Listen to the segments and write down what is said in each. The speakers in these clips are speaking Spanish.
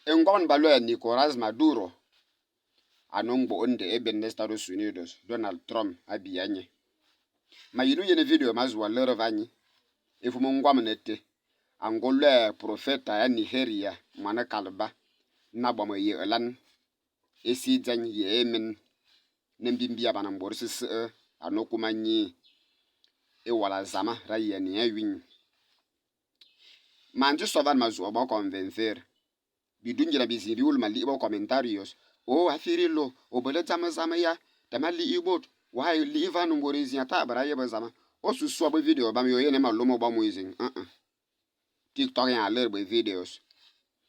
Engon balue Nicolás Maduro anongbo onde eben Estados Unidos Donald Trump abianye. Ma yinu yene video mazwa lere vanyi. Ifumu ngwamnete angolwe profeta ya Nigeria mana kalba na bama ye elan esi dzany ye emen nembimbia bana mborisi anokuma nyi e wala zama ra ye ni awin. Manju sovan mazwa ba convencer bidunjira bizibi ul mali ba comentarios o afirilo o bele zama ya tamali ibot wa li van mborizi ata bara ye ba zama o susu ba video ba mi yo yene malumo ba muizing TikTok ya ler be videos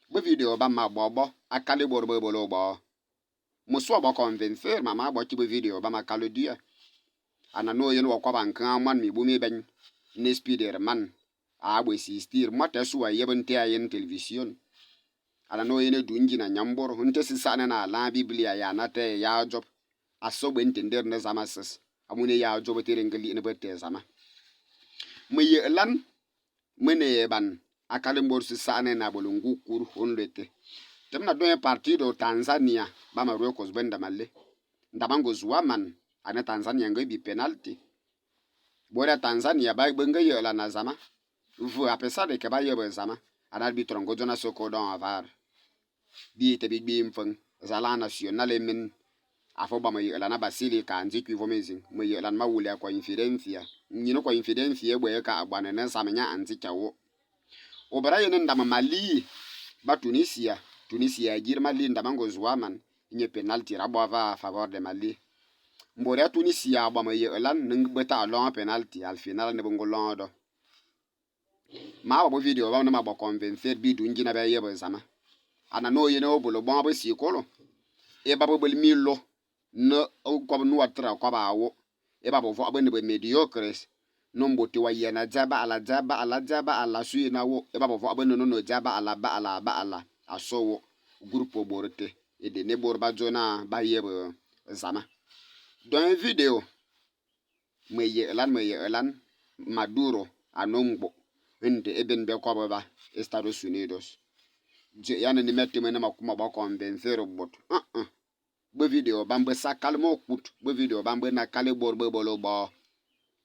be video ba ma bobo akale bor be bolo bo muso ba convencer mama ba ti be video ba makalo dia anano yen wo kwa bankan man mi bu mi ben ne speeder man a bo sistir mata suwa yeben te ayen television anano yen dunji na nyambor hunte sisana na la biblia ya na te ya job aso be entender na zama ses amune ya job te rengali ne bete zama meye lan mene ban akale mbor sisane na bolungu kur honlete temna do partido Tanzania ba Marocos benda malle ndabango zuaman ana Tanzania ngai penalty bora Tanzania ba benga yela na zama vu a pesar de que ba yeba zama ana arbitro ngo jona soko don avar bi te bi mfang zala national men afo ba mayela na basili ka anzi ku vomezing mayela ma wule kwa infidencia nyino kwa infidencia boye ka agbana na samanya anzi chawo obara yene ndama Mali ba Tunisia agir Mali ndabango zuaman nye penalty rabova a favor de Mali mbore Tunisia ba mayelan ning beta long penalty al final ne bongo londo ma ba video ba na ma ba convencer bi dunji na ba yeba zama ana no yene obolo bon ba si kolo e ba bo milo no ko no atra ko ba wo e ba bo vo ba ne be mediocres no mboti wa yena jaba ala suyi na wo e ba bo vo ba no jaba ala aso grupo borte e de ne bor ba jona ba yeba zama don video meye elan Maduro anongbo ende eben be ko ba Estados Unidos je yana ni metti mena makuma ba convencer bot be video bambe sakal mo kut be video bambe na kale bor be bolo ba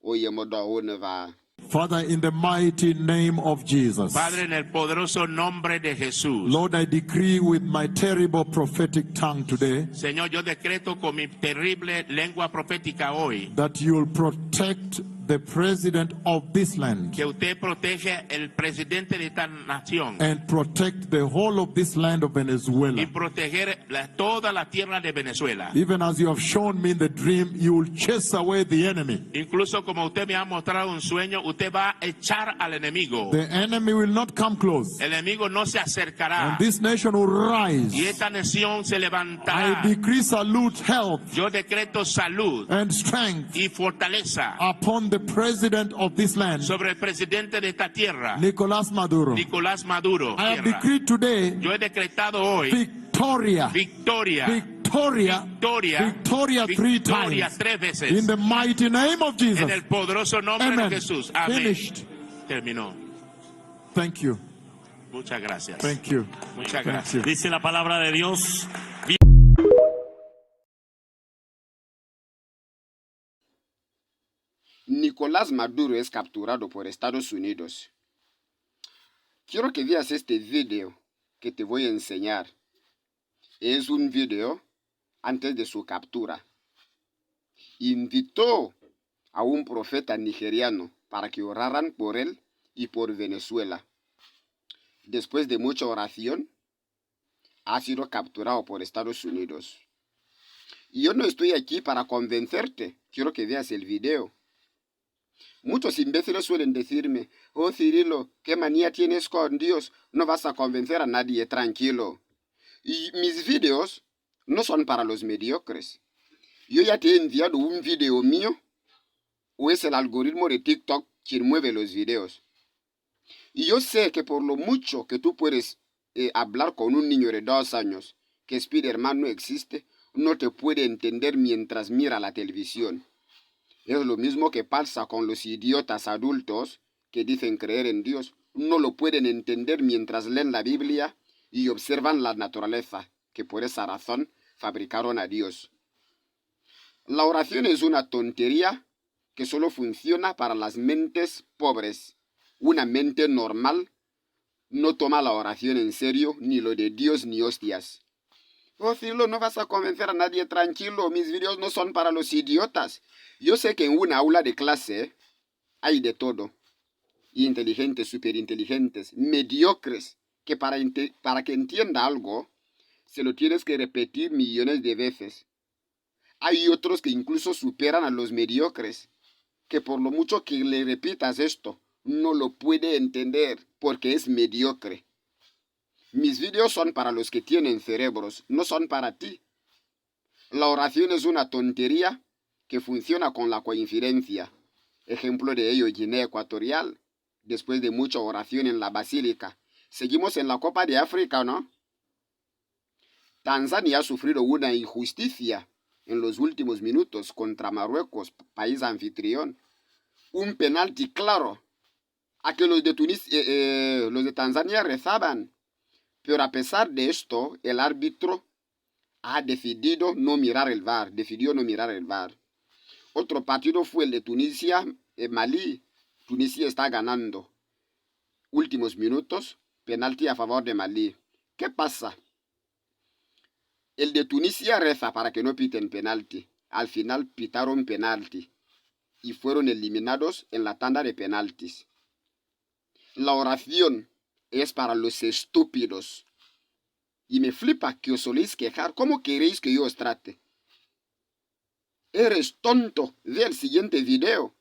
oye modo woneva. Father, in the mighty name of Jesus. Padre, en el poderoso nombre de Jesús. Lord, I decree with my terrible prophetic tongue today. Señor, yo decreto con mi terrible lengua profética hoy. That you will protect the president of this land. Que usted protege el presidente de esta nación. And protect the whole of this land of Venezuela. Y proteger toda la tierra de Venezuela. Even as you have shown me in the dream, you will chase away the enemy. Incluso como usted me ha mostrado un sueño, usted va a echar al enemigo. The enemy will not come close. El enemigo no se acercará. And this nation will rise. Y esta nación se levantará. I decree salute, health. Yo decreto salud and strength y fortaleza upon the president of this land, sobre el presidente de esta tierra, Nicolás Maduro. Nicolás Maduro. I have decreed today Yo he decretado hoy victoria, victoria, victoria, victoria, victoria, three times. 3 veces. In the mighty name of Jesus. En el poderoso nombre Amen. de Jesús. Amén. Finished. Terminó. Thank you. Muchas gracias. Thank you. Muchas Thank gracias. you. Dice la palabra de Dios. Nicolás Maduro es capturado por Estados Unidos. Quiero que veas este video que te voy a enseñar. Es un video antes de su captura. Invitó a un profeta nigeriano para que oraran por él y por Venezuela. Después de mucha oración, ha sido capturado por Estados Unidos. Y yo no estoy aquí para convencerte. Quiero que veas el video. Muchos imbéciles suelen decirme, oh Cirilo, ¿qué manía tienes con Dios? No vas a convencer a nadie, tranquilo. Y mis videos no son para los mediocres. Yo ya te he enviado un video mío, o es el algoritmo de TikTok quien mueve los videos. Y yo sé que por lo mucho que tú puedes hablar con un niño de 2 años, que Spider-Man no existe, no te puede entender mientras mira la televisión. Es lo mismo que pasa con los idiotas adultos que dicen creer en Dios. No lo pueden entender mientras leen la Biblia, y observan la naturaleza, que por esa razón fabricaron a Dios. La oración es una tontería que solo funciona para las mentes pobres. Una mente normal no toma la oración en serio, ni lo de Dios ni hostias. Oh, Cirilo, no vas a convencer a nadie, tranquilo, mis vídeos no son para los idiotas. Yo sé que en una aula de clase hay de todo. Inteligentes, superinteligentes, mediocres, que para que entienda algo, se lo tienes que repetir millones de veces. Hay otros que incluso superan a los mediocres, que por lo mucho que le repitas esto, no lo puede entender porque es mediocre. Mis vídeos son para los que tienen cerebros, no son para ti. La oración es una tontería que funciona con la coincidencia. Ejemplo de ello, Guinea Ecuatorial, después de mucha oración en la basílica. Seguimos en la Copa de África, ¿no? Tanzania ha sufrido una injusticia en los últimos minutos contra Marruecos, país anfitrión. Un penalti claro a que los de Tanzania rezaban. Pero a pesar de esto, el árbitro ha decidido no mirar el VAR, decidió no mirar el VAR. Otro partido fue el de Tunisia, Malí. Tunisia está ganando. Últimos minutos, penalti a favor de Malí. ¿Qué pasa? El de Tunisia reza para que no piten penalti. Al final pitaron penalti y fueron eliminados en la tanda de penaltis. La oración es para los estúpidos. Y me flipa que os soléis quejar. ¿Cómo queréis que yo os trate? Eres tonto. Ve el siguiente video.